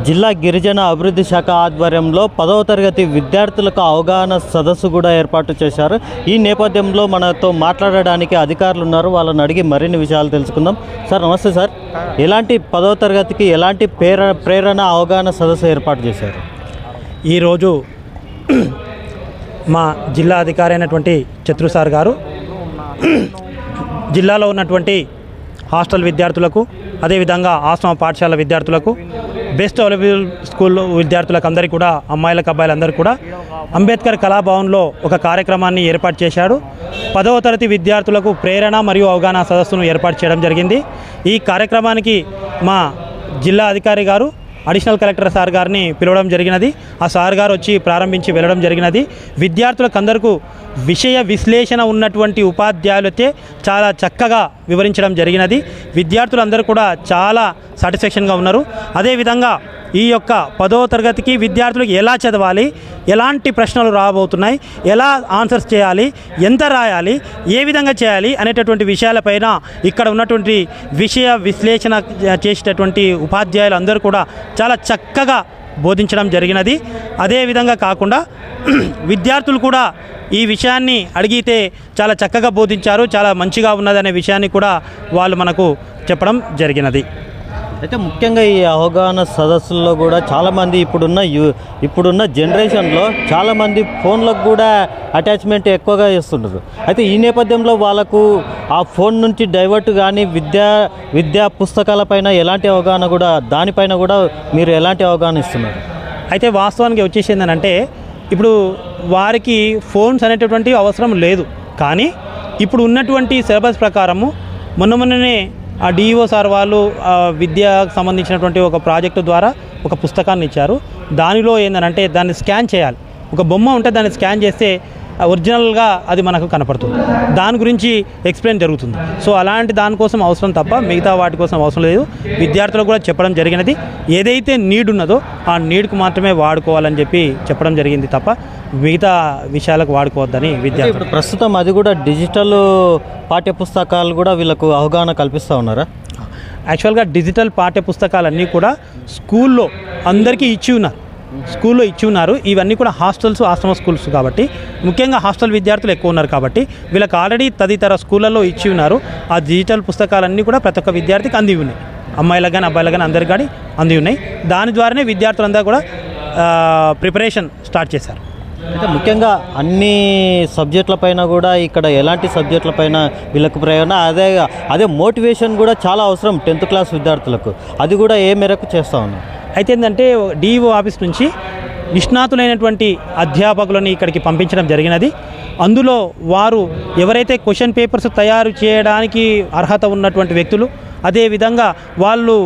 జిల్లా గిరిజన అభివృద్ధి శాఖ ఆధ్వర్యంలో 10వ తరగతి విద్యార్థులకు అవగాహన సదస్సు కూడా ఏర్పాటు చేశారు. ఈ నేపథ్యంలో మనతో మాట్లాడడానికి అధికారులు ఉన్నారు. వాళ్ళని అడిగి మరిన్ని విషయాలు తెలుసుకుందాం. సార్ నమస్తే సార్. ఎలాంటి 10వ తరగతికి ఎలాంటి ప్రేరణ అవగాహన సదస్సు ఏర్పాటు చేశారు? ఈరోజు మా జిల్లా అధికారి అయినటువంటి చతురు సార్ గారు జిల్లాలో ఉన్నటువంటి హాస్టల్ విద్యార్థులకు, అదేవిధంగా ఆశ్రమ పాఠశాల విద్యార్థులకు, బెస్ట్ అవైలబుల్ స్కూల్ విద్యార్థులకు అందరికీ కూడా, అమ్మాయిలకు అబ్బాయిలందరికీ కూడా అంబేద్కర్ కళాభవన్లో ఒక కార్యక్రమాన్ని ఏర్పాటు చేశాడు. 10వ తరగతి విద్యార్థులకు ప్రేరణ మరియు అవగాహన సదస్సును ఏర్పాటు చేయడం జరిగింది. ఈ కార్యక్రమానికి మా జిల్లా అధికారి గారు అడిషనల్ కలెక్టర్ సార్ గారిని పిలవడం జరిగినది. ఆ సార్ గారు వచ్చి ప్రారంభించి వెళ్ళడం జరిగినది. విద్యార్థులకు అందరికీ విషయ విశ్లేషణ ఉన్నటువంటి ఉపాధ్యాయులతో చాలా చక్కగా వివరించడం జరిగినది. విద్యార్థులందరూ కూడా చాలా సాటిస్ఫాక్షన్గా ఉన్నారు. అదేవిధంగా ఈ యొక్క 10వ తరగతికి విద్యార్థులకు ఎలా చదవాలి, ఎలాంటి ప్రశ్నలు రాబోతున్నాయి, ఎలా ఆన్సర్స్ చేయాలి, ఎంత రాయాలి, ఏ విధంగా చేయాలి అనేటటువంటి విషయాలపైన ఇక్కడ ఉన్నటువంటి విషయ విశ్లేషణ చేసేటటువంటి ఉపాధ్యాయులు అందరూ కూడా చాలా చక్కగా బోధించడం జరిగినది. అదేవిధంగా కాకుండా విద్యార్థులు కూడా ఈ విషయాన్ని అడిగితే చాలా చక్కగా బోధించారు, చాలా మంచిగా ఉన్నదనే విషయాన్ని కూడా వాళ్ళు మనకు చెప్పడం జరిగినది. అయితే ముఖ్యంగా ఈ అవగాహన సదస్సుల్లో కూడా చాలామంది ఇప్పుడున్న జనరేషన్లో చాలామంది ఫోన్లకు కూడా అటాచ్మెంట్ ఎక్కువగా చేస్తుంటారు. అయితే ఈ నేపథ్యంలో వాళ్ళకు ఆ ఫోన్ నుంచి డైవర్ట్ కానీ విద్యా పుస్తకాలపైన ఎలాంటి అవగాహన కూడా, దానిపైన కూడా మీరు ఎలాంటి అవగాహన ఇస్తున్నారు? అయితే వాస్తవానికి వచ్చేసిందనంటే ఇప్పుడు వారికి ఫోన్స్ అనేటటువంటి అవసరం లేదు. కానీ ఇప్పుడు ఉన్నటువంటి సిలబస్ ప్రకారము మొన్ననే ఆ డిఈఓ సార్ వాళ్ళు విద్యకు సంబంధించినటువంటి ఒక ప్రాజెక్టు ద్వారా ఒక పుస్తకాన్ని ఇచ్చారు. దానిలో ఏంటంటే దాన్ని స్కాన్ చేయాలి. ఒక బొమ్మ ఉంటే దాన్ని స్కాన్ చేస్తే ఒరిజినల్గా అది మనకు కనపడుతుంది. దాని గురించి ఎక్స్ప్లెయిన్ జరుగుతుంది. సో అలాంటి దానికోసం అవసరం తప్ప మిగతా వాటి కోసం అవసరం లేదు. విద్యార్థులకు కూడా చెప్పడం జరిగినది. ఏదైతే నీడ్ ఉన్నదో ఆ నీడ్కు మాత్రమే వాడుకోవాలని చెప్పి చెప్పడం జరిగింది తప్ప మిగతా విషయాలకు వాడుకోవద్దని విద్యార్థులు. ఇప్పుడు ప్రస్తుతం అది కూడా డిజిటల్ పాఠ్యపుస్తకాలు కూడా వీళ్ళకు అవగాహన కల్పిస్తూ ఉన్నారా? యాక్చువల్గా డిజిటల్ పాఠ్యపుస్తకాలన్నీ కూడా స్కూల్లో అందరికీ ఇచ్చి ఉన్నారు. ఇవన్నీ కూడా హాస్టల్స్, ఆశ్రమ స్కూల్స్ కాబట్టి ముఖ్యంగా హాస్టల్ విద్యార్థులు ఎక్కువ ఉన్నారు కాబట్టి వీళ్ళకి ఆల్రెడీ తదితర స్కూళ్ళల్లో ఇచ్చి ఉన్నారు. ఆ డిజిటల్ పుస్తకాలన్నీ కూడా ప్రతి ఒక్క విద్యార్థికి అంది ఉన్నాయి. అమ్మాయిలకు కానీ అబ్బాయిలకు కానీ అందరికి కానీ అంది ఉన్నాయి. దాని ద్వారానే విద్యార్థులందరూ కూడా ప్రిపరేషన్ స్టార్ట్ చేశారు. అయితే ముఖ్యంగా అన్ని సబ్జెక్టులపైన కూడా ఇక్కడ ఎలాంటి సబ్జెక్టులపైన వీళ్ళకు ప్రేరణ, అదే మోటివేషన్ కూడా చాలా అవసరం 10th క్లాస్ విద్యార్థులకు. అది కూడా ఏ మేరకు చేస్తూ ఉన్నాం? అయితే ఏంటంటే డిఈఓ ఆఫీస్ నుంచి నిష్ణాతులైనటువంటి అధ్యాపకులని ఇక్కడికి పంపించడం జరిగినది. అందులో వారు ఎవరైతే క్వశ్చన్ పేపర్స్ తయారు చేయడానికి అర్హత ఉన్నటువంటి వ్యక్తులు, అదేవిధంగా వాళ్ళు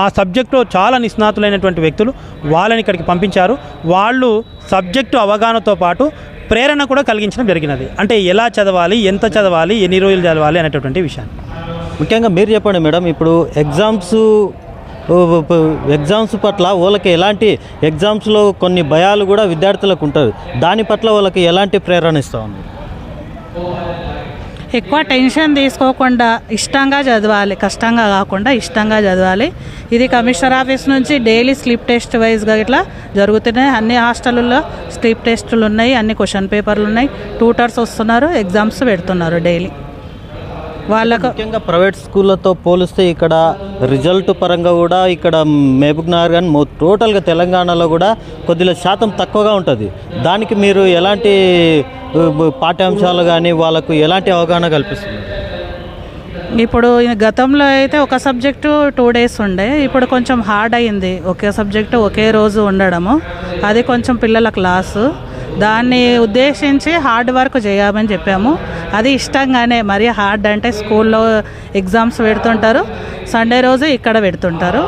ఆ సబ్జెక్టులో చాలా నిష్ణాతులైనటువంటి వ్యక్తులు వాళ్ళని ఇక్కడికి పంపించారు. వాళ్ళు సబ్జెక్టు అవగాహనతో పాటు ప్రేరణ కూడా కలిగించడం జరిగినది. అంటే ఎలా చదవాలి, ఎంత చదవాలి, ఎన్ని రోజులు చదవాలి అనేటటువంటి విషయాన్ని. ముఖ్యంగా మీరు చెప్పండి మేడం. ఇప్పుడు ఎగ్జామ్స్ పట్ల వాళ్ళకి ఎలాంటి, ఎగ్జామ్స్లో కొన్ని భయాలు కూడా విద్యార్థులకు ఉంటుంది, దాని పట్ల వాళ్ళకి ఎలాంటి ప్రేరణ ఇస్తూ ఉంది? ఎక్కువ టెన్షన్ తీసుకోకుండా ఇష్టంగా చదవాలి, కష్టంగా కాకుండా ఇష్టంగా చదవాలి. ఇది కమిషనర్ ఆఫీస్ నుంచి డైలీ స్లిప్ టెస్ట్ వైజ్గా ఇట్లా జరుగుతున్నాయి. అన్ని హాస్టల్లో స్లిప్ టెస్టులు ఉన్నాయి, అన్ని క్వశ్చన్ పేపర్లు ఉన్నాయి, ట్యూటర్స్ వస్తున్నారు, ఎగ్జామ్స్ పెడుతున్నారు డైలీ వాళ్ళకు. ముఖ్యంగా ప్రైవేట్ స్కూళ్ళతో పోలిస్తే ఇక్కడ రిజల్ట్ పరంగా కూడా ఇక్కడ మహబూబ్నగర్ కానీ టోటల్గా తెలంగాణలో కూడా కొద్దిగా శాతం తక్కువగా ఉంటుంది. దానికి మీరు ఎలాంటి పాఠ్యాంశాలు కానీ వాళ్ళకు ఎలాంటి అవగాహన కల్పిస్తున్నారు? ఇప్పుడు గతంలో అయితే ఒక సబ్జెక్టు 2 days ఉండే, ఇప్పుడు కొంచెం హార్డ్ అయింది. ఒకే సబ్జెక్టు ఒకే రోజు ఉండడము, అది కొంచెం పిల్లల క్లాసు. దాన్ని ఉద్దేశించి హార్డ్ వర్క్ చేయమని చెప్పాము. అది ఇష్టంగానే, మరి హార్డ్ అంటే స్కూల్లో ఎగ్జామ్స్ పెడుతుంటారు, సండే రోజు ఇక్కడ పెడుతుంటారు.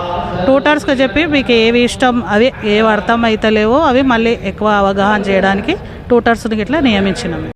ట్యూటర్స్కి చెప్పి మీకు ఏవి ఇష్టం, అవి ఏవి అర్థం అవుతలేవో అవి మళ్ళీ ఎక్కువ అవగాహన చేయడానికి ట్యూటర్స్ని ఇట్లా నియమించినాము.